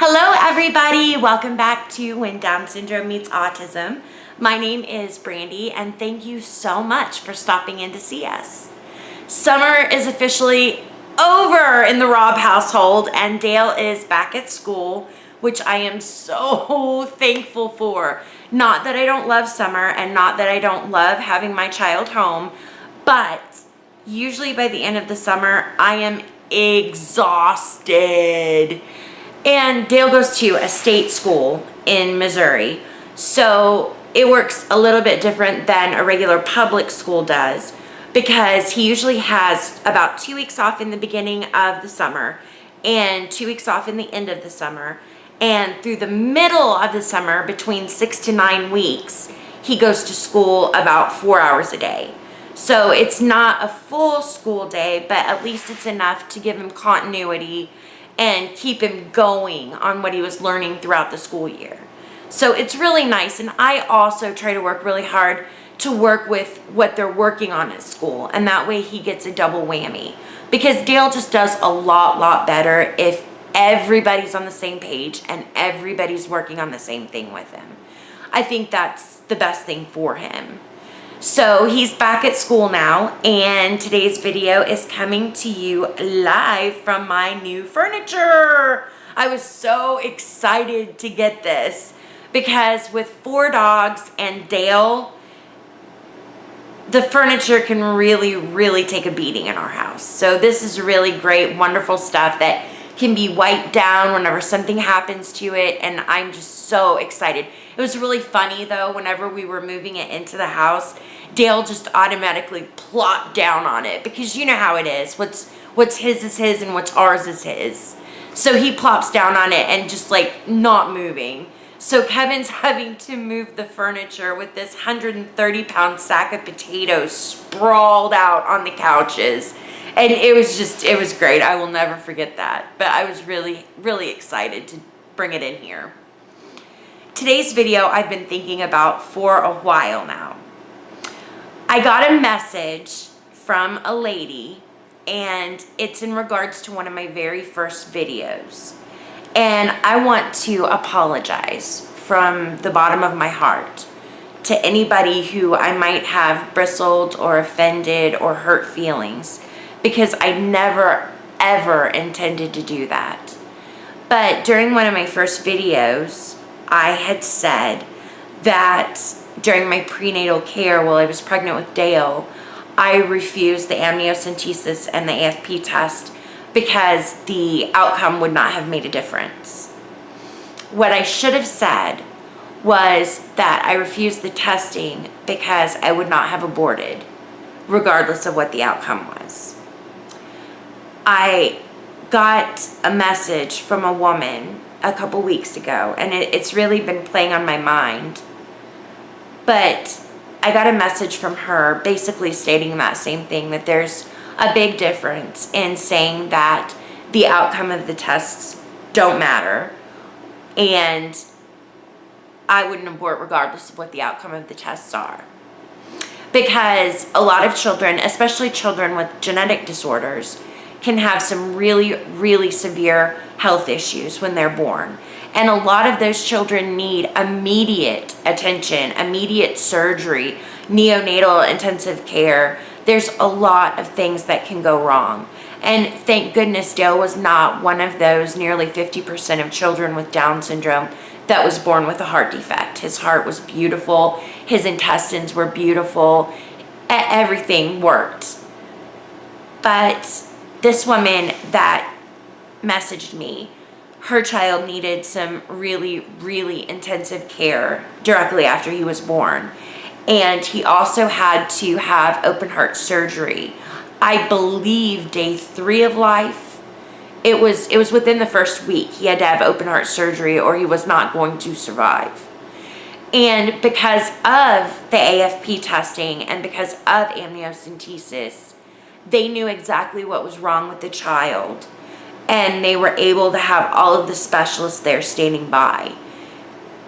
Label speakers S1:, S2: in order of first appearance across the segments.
S1: Hello everybody, welcome back to When Down Syndrome Meets Autism. My name is Brandy and thank you so much for stopping in to see us. Summer is officially over in the Robb household and Dale is back at school, which I am so thankful for. Not that I don't love summer and not that I don't love having my child home, but usually by the end of the summer I am exhausted. And Dale goes to a state school in Missouri, so it works a little bit different than a regular public school does because he usually has about 2 weeks off in the beginning of the summer and 2 weeks off in the end of the summer. And through the middle of the summer, between 6 to 9 weeks, he goes to school about 4 hours a day. So it's not a full school day, but at least it's enough to give him continuity and keep him going on what he was learning throughout the school year. So it's really nice, and I also try to work really hard to work with what they're working on at school, and that way he gets a double whammy. Because Dale just does a lot better if everybody's on the same page and everybody's working on the same thing with him. I think that's the best thing for him. So he's back at school now, and today's video is coming to you live from my new furniture. I was so excited to get this because with 4 dogs and Dale, the furniture can really take a beating in our house. So this is really great, wonderful stuff that can be wiped down whenever something happens to it, and I'm just so excited. It was really funny though, whenever we were moving it into the house, Dale just automatically plopped down on it because you know how it is. What's his is his and what's ours is his. So he plops down on it and just like not moving. So Kevin's having to move the furniture with this 130-pound sack of potatoes sprawled out on the couches. And it was great. I will never forget that. But I was really excited to bring it in here. Today's video I've been thinking about for a while now. I got a message from a lady, and it's in regards to one of my very first videos. And I want to apologize from the bottom of my heart to anybody who I might have bristled or offended or hurt feelings, because I never ever intended to do that. But during one of my first videos, I had said that during my prenatal care while I was pregnant with Dale, I refused the amniocentesis and the AFP test because the outcome would not have made a difference. What I should have said was that I refused the testing because I would not have aborted, regardless of what the outcome was. I got a message from a woman a couple weeks ago, and it's really been playing on my mind. But I got a message from her basically stating that same thing, that there's a big difference in saying that the outcome of the tests don't matter, and I wouldn't abort regardless of what the outcome of the tests are. Because a lot of children, especially children with genetic disorders, can have some really severe health issues when they're born. And a lot of those children need immediate attention, immediate surgery, neonatal intensive care. There's a lot of things that can go wrong. And thank goodness Dale was not one of those nearly 50% of children with Down syndrome that was born with a heart defect. His heart was beautiful. His intestines were beautiful. Everything worked. But this woman that messaged me, her child needed some really intensive care directly after he was born. And he also had to have open heart surgery. I believe day 3 of life. It was within the first week he had to have open heart surgery or he was not going to survive. And because of the AFP testing and because of amniocentesis, they knew exactly what was wrong with the child, and they were able to have all of the specialists there standing by.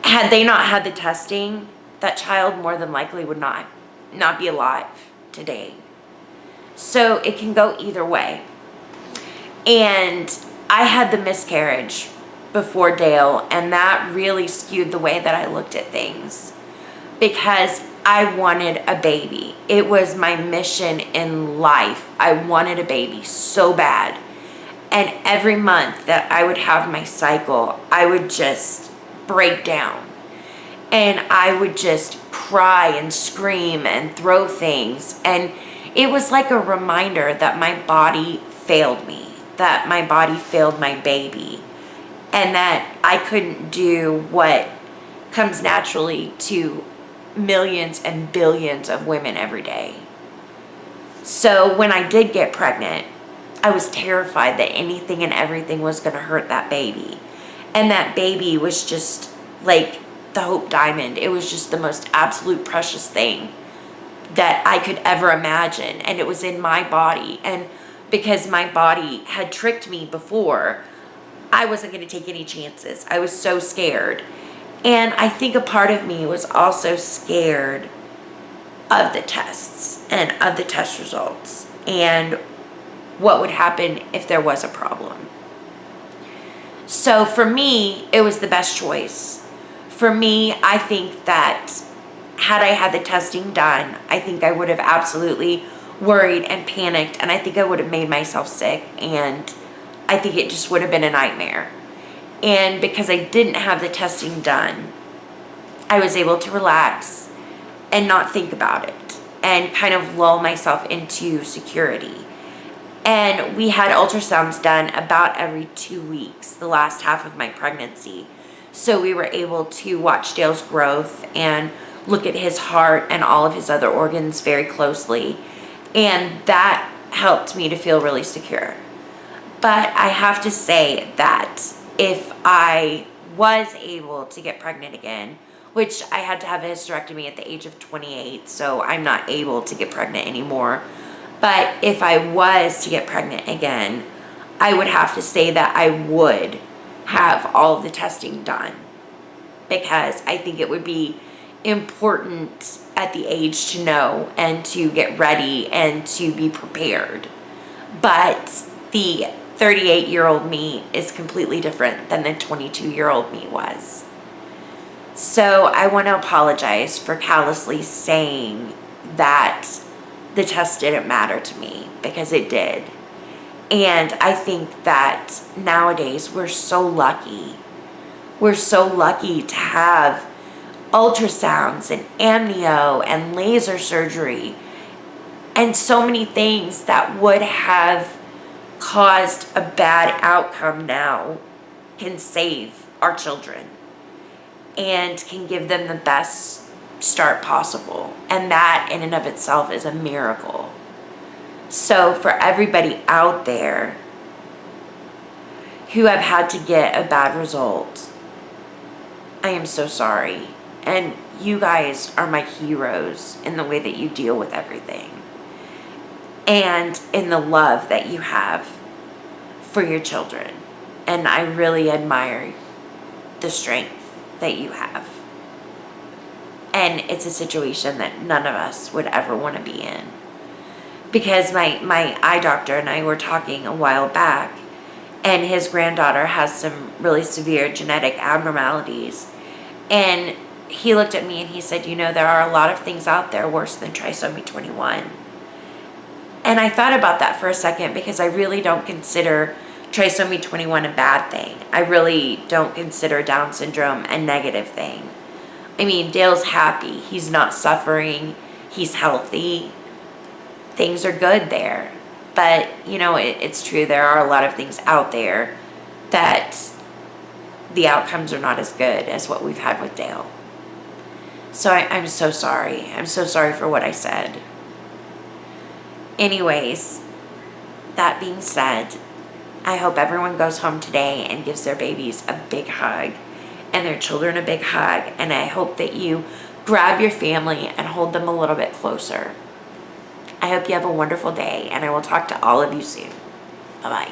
S1: Had they not had the testing, that child more than likely would not be alive today. So it can go either way. And I had the miscarriage before Dale, and that really skewed the way that I looked at things because I wanted a baby. It was my mission in life. I wanted a baby so bad. And every month that I would have my cycle, I would just break down. And I would just cry and scream and throw things. And it was like a reminder that my body failed me, that my body failed my baby, and that I couldn't do what comes naturally to millions and billions of women every day. So when I did get pregnant, I was terrified that anything and everything was going to hurt that baby. And that baby was just like the Hope Diamond. It was just the most absolute precious thing that I could ever imagine. And it was in my body. And because my body had tricked me before, I wasn't going to take any chances. I was so scared. And I think a part of me was also scared of the tests and of the test results and what would happen if there was a problem. So for me, it was the best choice. For me, I think that had I had the testing done, I think I would have absolutely worried and panicked, and I think I would have made myself sick, and I think it just would have been a nightmare. And because I didn't have the testing done, I was able to relax and not think about it and kind of lull myself into security. And we had ultrasounds done about every 2 weeks, the last half of my pregnancy. So we were able to watch Dale's growth and look at his heart and all of his other organs very closely. And that helped me to feel really secure. But I have to say that if I was able to get pregnant again, which I had to have a hysterectomy at the age of 28, so I'm not able to get pregnant anymore. But if I was to get pregnant again, I would have to say that I would have all of the testing done, because I think it would be important at the age to know and to get ready and to be prepared. But the 38-year-old me is completely different than the 22-year-old me was. So I want to apologize for callously saying that the test didn't matter to me, because it did. And I think that nowadays we're so lucky. We're so lucky to have ultrasounds and amnio and laser surgery and so many things that would have caused a bad outcome now can save our children and can give them the best start possible. And that in and of itself is a miracle. So for everybody out there who have had to get a bad result, I am so sorry. And you guys are my heroes in the way that you deal with everything and in the love that you have for your children. And I really admire the strength that you have. And it's a situation that none of us would ever want to be in. Because my eye doctor and I were talking a while back, and his granddaughter has some really severe genetic abnormalities. And he looked at me and he said, you know, there are a lot of things out there worse than trisomy 21. And I thought about that for a second, because I really don't consider trisomy 21 a bad thing. I really don't consider Down syndrome a negative thing. I mean, Dale's happy. He's not suffering. He's healthy. Things are good there. But, you know, it's true. There are a lot of things out there that the outcomes are not as good as what we've had with Dale. So I'm so sorry. I'm so sorry for what I said. Anyways, that being said, I hope everyone goes home today and gives their babies a big hug and their children a big hug. And I hope that you grab your family and hold them a little bit closer. I hope you have a wonderful day, and I will talk to all of you soon. Bye-bye.